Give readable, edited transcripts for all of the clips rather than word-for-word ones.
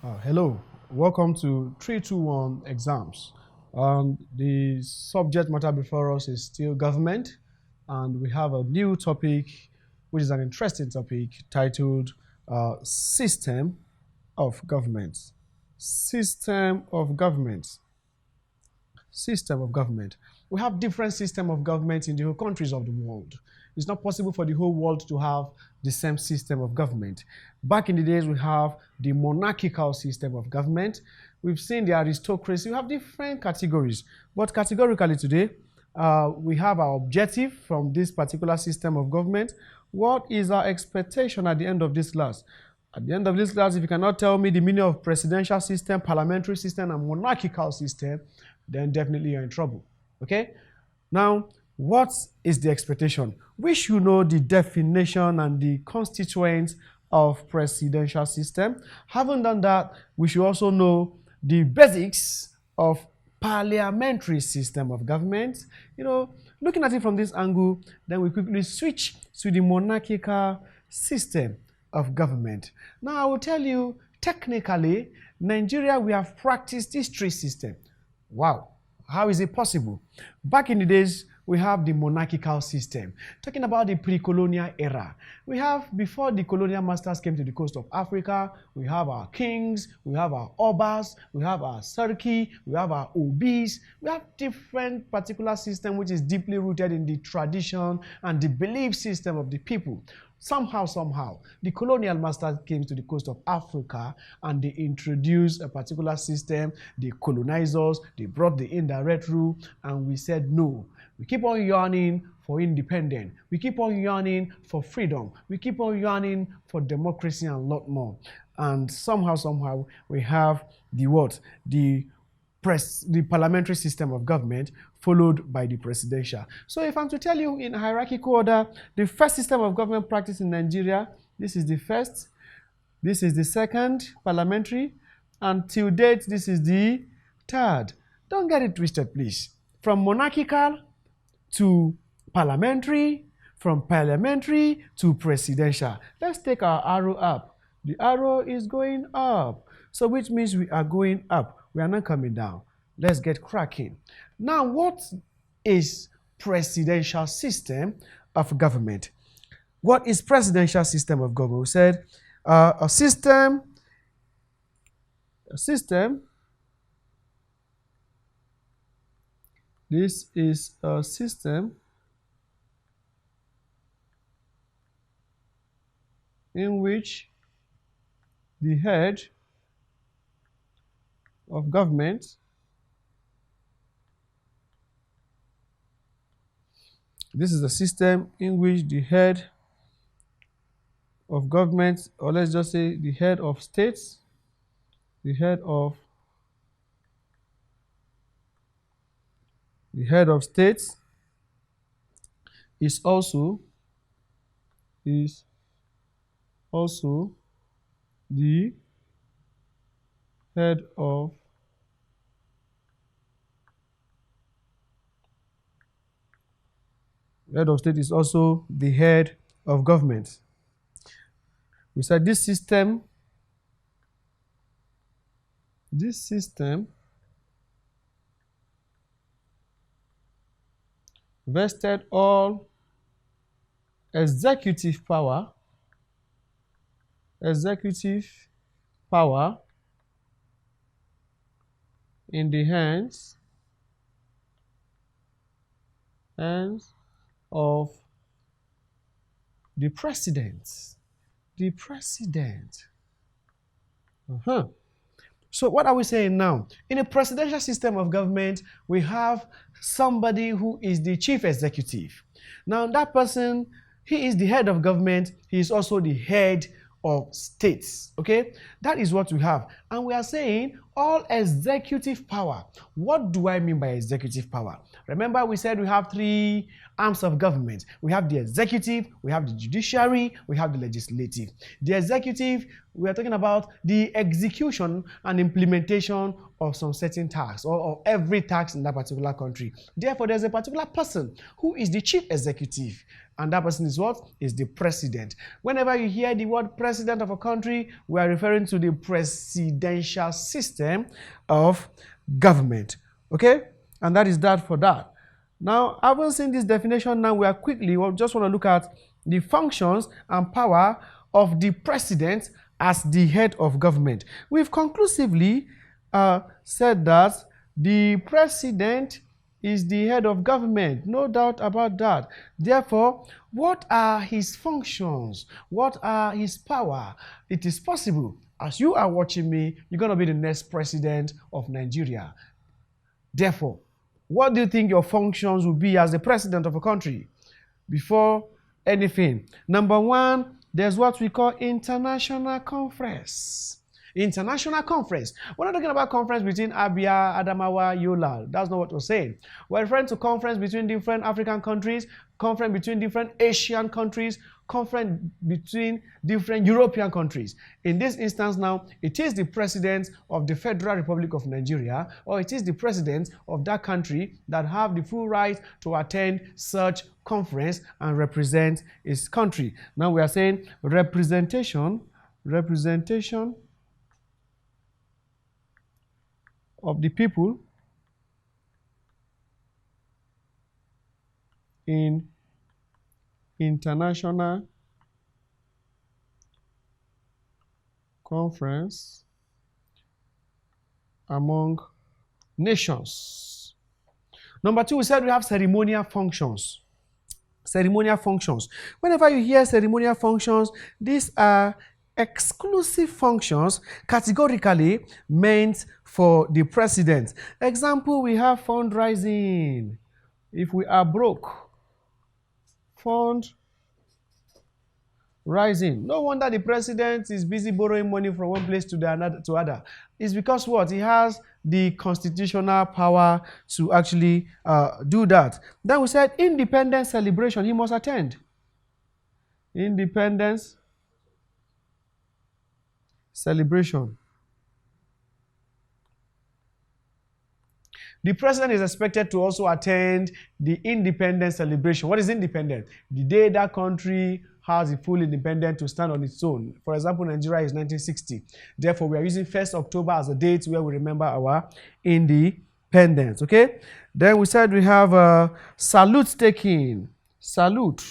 Hello, welcome to 321 exams. The subject matter before us is still government, and we have a new topic, which is an interesting topic titled System of Government. System of Government. System of government. We have different system of government in the whole countries of the world. It's not possible for the whole world to have the same system of government. Back in the days, we have the monarchical system of government. We've seen the aristocracy. We have different categories. But categorically today, we have our objective from this particular system of government. What is our expectation at the end of this class? At the end of this class, if you cannot tell me the meaning of presidential system, parliamentary system, and monarchical system, then definitely you're in trouble. Okay? Now, what is the expectation? We should know the definition and the constituents of presidential system. Having done that, we should also know the basics of parliamentary system of government. Looking at it from this angle, then we quickly switch to the monarchical system of government. Now, I will tell you, technically, Nigeria, we have practiced this three system. Wow, how is it possible? Back in the days, we have the monarchical system. Talking about the pre-colonial era, we have, before the colonial masters came to the coast of Africa, we have our kings, we have our obas, we have our sarki, we have our obis. We have different particular system which is deeply rooted in the tradition and the belief system of the people. Somehow, the colonial masters came to the coast of Africa and they introduced a particular system. They colonized us, they brought the indirect rule, and we said no. We keep on yearning for independence. We keep on yearning for freedom. We keep on yearning for democracy and a lot more. And somehow, we have the what? The parliamentary system of government, followed by the presidential. So if I'm to tell you in hierarchical order, the first system of government practice in Nigeria, this is the first, this is the second, parliamentary, and till date, this is the third. Don't get it twisted, please. From monarchical to parliamentary, from parliamentary to presidential. Let's take our arrow up. The arrow is going up. So which means we are going up. We are not coming down. Let's get cracking. Now, what is presidential system of government? What is presidential system of government? We said a system this is a system in which the head of government this is a system in which the head of government, or let's just say the head of states, the head of states is also the head of state is also the head of government. We said this system vested all executive power in the hands of the president. So what are we saying now? In a presidential system of government, we have somebody who is the chief executive. Now that person, he is the head of government. He is also the head of states. Okay, that is what we have. And we are saying all executive power. What do I mean by executive power? Remember, we said we have three arms of government. We have the executive, we have the judiciary, we have the legislative. The executive, we are talking about the execution and implementation of some certain tasks, or every task in that particular country. Therefore, there's a particular person who is the chief executive. And that person is what? Is the president. Whenever you hear the word president of a country, we are referring to the presidential system of government. Okay? And that is that for that. Now, having seen this definition, now we just want to look at the functions and power of the president as the head of government. We've conclusively said that the president is the head of government, no doubt about that. Therefore, what are his functions? What are his power? It is possible, as you are watching me, you're going to be the next president of Nigeria. Therefore, what do you think your functions will be as the president of a country? Before anything, number one, there's what we call international conference. International conference. We're not talking about conference between Abia, Adamawa, Yola. That's not what we're saying. We're referring to conference between different African countries, conference between different Asian countries, conference between different European countries. In this instance now, it is the president of the Federal Republic of Nigeria, or it is the president of that country that have the full right to attend such conference and represent its country. Now we are saying representation of the people in international conference among nations. Number two, we said we have ceremonial functions. Ceremonial functions. Whenever you hear ceremonial functions, these are exclusive functions categorically meant for the president. Example, we have fundraising. If we are broke, fundraising. No wonder the president is busy borrowing money from one place to the other. It's because what? He has the constitutional power to actually do that. Then we said independence celebration, he must attend. Independence celebration. The president is expected to also attend the independence celebration. What is independent? The day that country has the full independence to stand on its own. For example, Nigeria is 1960. Therefore, we are using 1st October as a date where we remember our independence. Okay? Then we said we have salute taking. Salute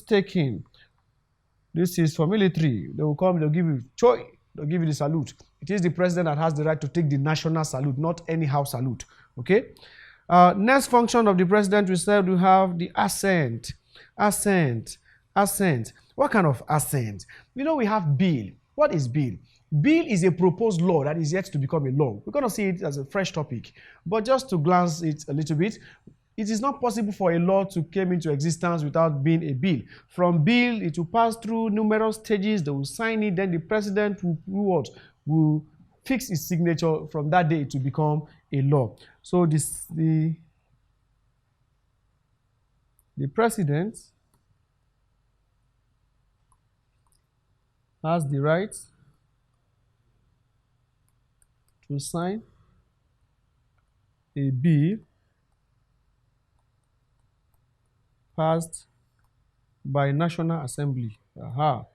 taking. This is for military. They will come, they'll give you choi, they'll give you the salute. It is the president that has the right to take the national salute, not anyhow salute. Okay? Next function of the president, we said we have the assent. Assent. What kind of assent? You know, we have bill. What is bill? Bill is a proposed law that is yet to become a law. We're going to see it as a fresh topic. But just to glance it a little bit, it is not possible for a law to come into existence without being a bill. From bill, it will pass through numerous stages. They will sign it. Then the president will fix his signature. From that day, it will become a law. So the president has the right to sign a bill passed by National Assembly. But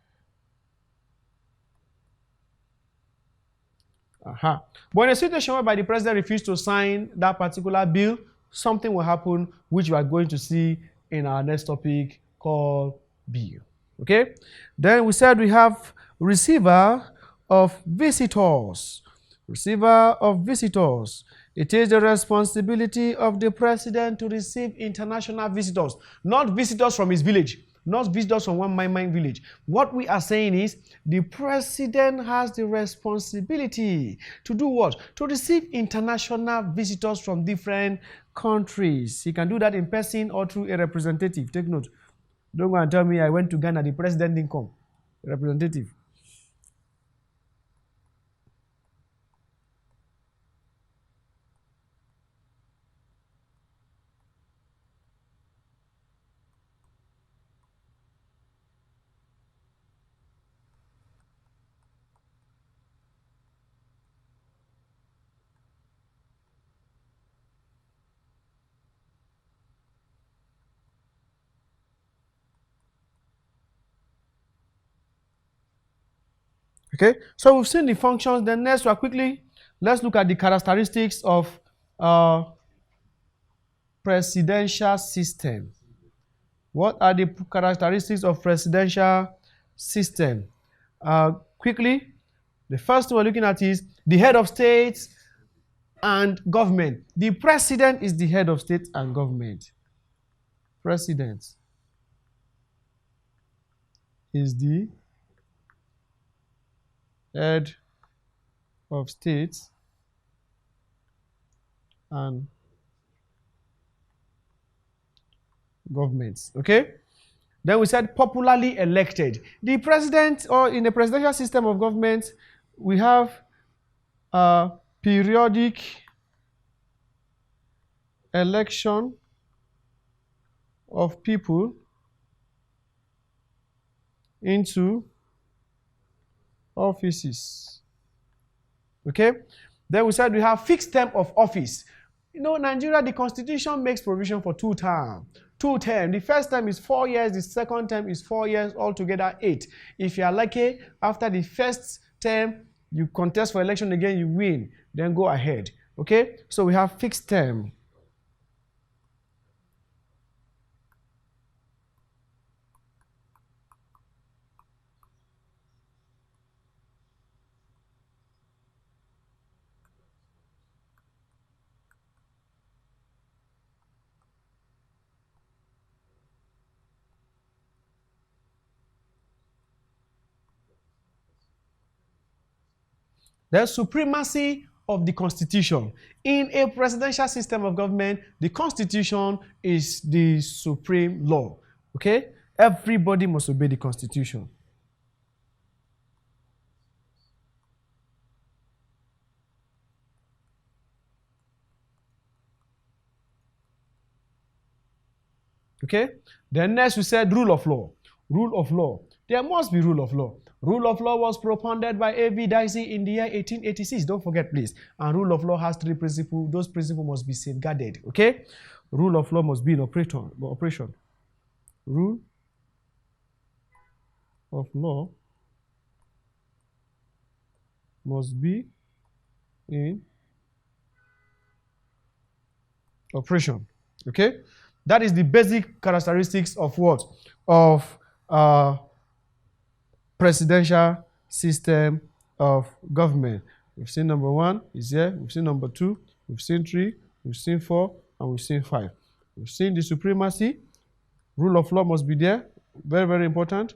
in a situation whereby the president refused to sign that particular bill, something will happen which we are going to see in our next topic called bill. Okay? Then we said we have receiver of visitors. Receiver of visitors. It is the responsibility of the president to receive international visitors, not visitors from his village, not visitors from one mine village. What we are saying is the president has the responsibility to do what? To receive international visitors from different countries. He can do that in person or through a representative. Take note. Don't go and tell me I went to Ghana, the president didn't come. Representative. Okay, so we've seen the functions. Then next, let's look at the characteristics of presidential system. What are the characteristics of presidential system? Quickly, the first thing we're looking at is the head of state and government. The president is the head of state and government. President is the head of state and governments. Okay? Then we said popularly elected. The president, or in the presidential system of government, we have a periodic election of people into offices. Okay? Then we said we have fixed term of office. You know, Nigeria, the constitution makes provision for 2 terms. 2 terms. The first term is 4 years, the second term is 4 years, altogether 8. If you are lucky, after the first term, you contest for election again, you win, then go ahead. Okay? So we have fixed term. The supremacy of the constitution. In a presidential system of government, the constitution is the supreme law. Okay? Everybody must obey the constitution. Okay? Then next we said rule of law. Rule of law. There must be rule of law. Rule of law was propounded by A.V. Dicey in the year 1886. Don't forget, please. And rule of law has 3 principles. Those principles must be safeguarded. Okay? Rule of law must be in operation. Rule of law must be in operation. Okay? That is the basic characteristics of what? Of presidential system of government. We've seen number 1 is here. We've seen number 2. We've seen 3. We've seen 4. And we've seen 5. We've seen the supremacy. Rule of law must be there. Very, very important.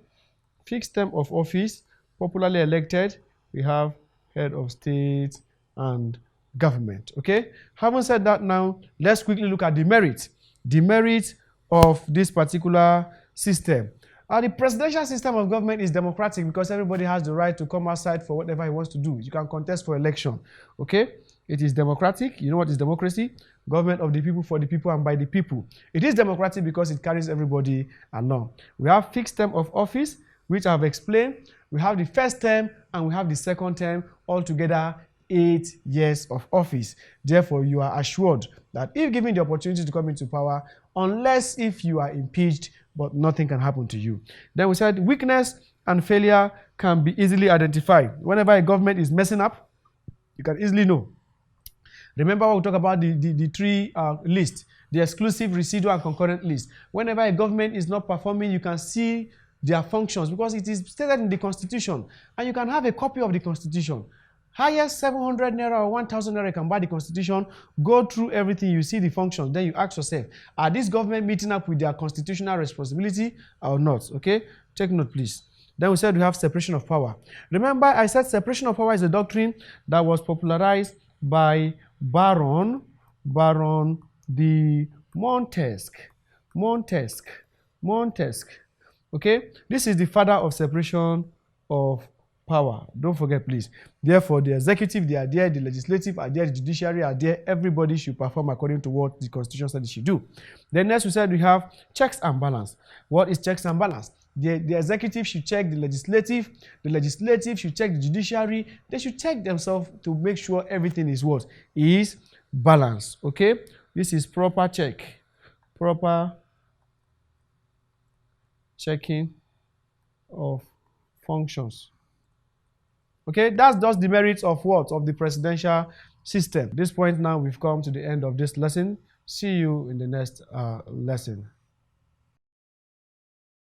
Fixed term of office. Popularly elected. We have head of state and government. Okay? Having said that now, let's quickly look at the merit. The merit of this particular system. The presidential system of government is democratic because everybody has the right to come outside for whatever he wants to do. You can contest for election. Okay? It is democratic. You know what is democracy? Government of the people, for the people, and by the people. It is democratic because it carries everybody along. We have fixed term of office, which I have explained. We have the first term and we have the second term, altogether 8 years of office. Therefore, you are assured that if given the opportunity to come into power, unless if you are impeached, but nothing can happen to you. Then we said weakness and failure can be easily identified. Whenever a government is messing up, you can easily know. Remember when we talk about the 3 lists, the exclusive, residual, and concurrent list. Whenever a government is not performing, you can see their functions because it is stated in the constitution. And you can have a copy of the constitution. Highest 700 naira or 1,000 naira, you can buy the constitution, go through everything, you see the functions, then you ask yourself, are this government meeting up with their constitutional responsibility or not? Okay? Take note, please. Then we said we have separation of power. Remember, I said separation of power is a doctrine that was popularized by Baron de Montesquieu. Okay? This is the father of separation of power. Don't forget, please. Therefore, the executive, they are there, the legislative are there, the judiciary are there. Everybody should perform according to what the constitution said they should do. Then next we said we have checks and balance. What is checks and balance? The executive should check the legislative should check the judiciary. They should check themselves to make sure everything is what? Is balanced. Okay? This is proper check. Proper checking of functions. Okay, that's just the merits of what? Of the presidential system. At this point now, we've come to the end of this lesson. See you in the next lesson.